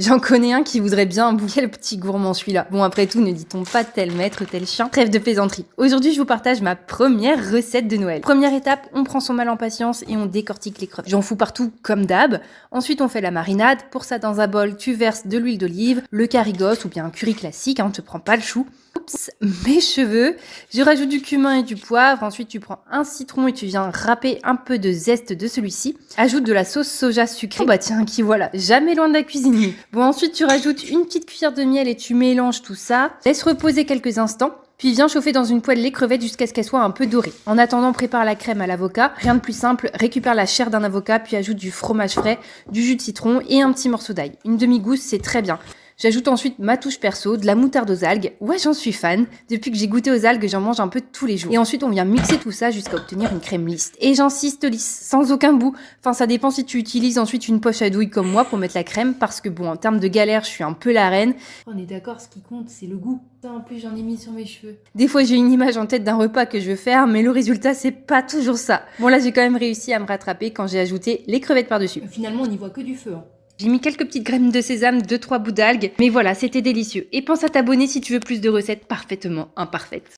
J'en connais un qui voudrait bien un bouquet, le petit gourmand celui-là. Bon, après tout, ne dit-on pas tel maître, tel chien. Trêve de plaisanterie. Aujourd'hui, je vous partage ma première recette de Noël. Première étape, on prend son mal en patience et on décortique les crevettes. J'en fous partout comme d'hab. Ensuite, on fait la marinade. Pour ça, dans un bol, tu verses de l'huile d'olive, le carigos ou bien un curry classique, on te prend pas le chou. Oups, mes cheveux. Je rajoute du cumin et du poivre. Ensuite, tu prends un citron et tu viens râper un peu de zeste de celui-ci. Ajoute de la sauce soja sucrée. Oh bah tiens, qui voilà, jamais loin de la cuisine. Bon, ensuite, tu rajoutes une petite cuillère de miel et tu mélanges tout ça. Laisse reposer quelques instants. Puis viens chauffer dans une poêle les crevettes jusqu'à ce qu'elles soient un peu dorées. En attendant, prépare la crème à l'avocat. Rien de plus simple, récupère la chair d'un avocat, puis ajoute du fromage frais, du jus de citron et un petit morceau d'ail. Une demi-gousse, c'est très bien. J'ajoute ensuite ma touche perso, de la moutarde aux algues. Ouais, j'en suis fan. Depuis que j'ai goûté aux algues, j'en mange un peu tous les jours. Et ensuite, on vient mixer tout ça jusqu'à obtenir une crème lisse. Et j'insiste lisse, sans aucun bout. Enfin, ça dépend si tu utilises ensuite une poche à douille comme moi pour mettre la crème, parce que bon, en termes de galère, je suis un peu la reine. On est d'accord, ce qui compte, c'est le goût. Ça, en plus, j'en ai mis sur mes cheveux. Des fois, j'ai une image en tête d'un repas que je veux faire, mais le résultat, c'est pas toujours ça. Bon, là, j'ai quand même réussi à me rattraper quand j'ai ajouté les crevettes par-dessus. Finalement, on n'y voit que du feu. J'ai mis quelques petites graines de sésame, 2-3 bouts d'algues, mais voilà, c'était délicieux. Et pense à t'abonner si tu veux plus de recettes parfaitement imparfaites.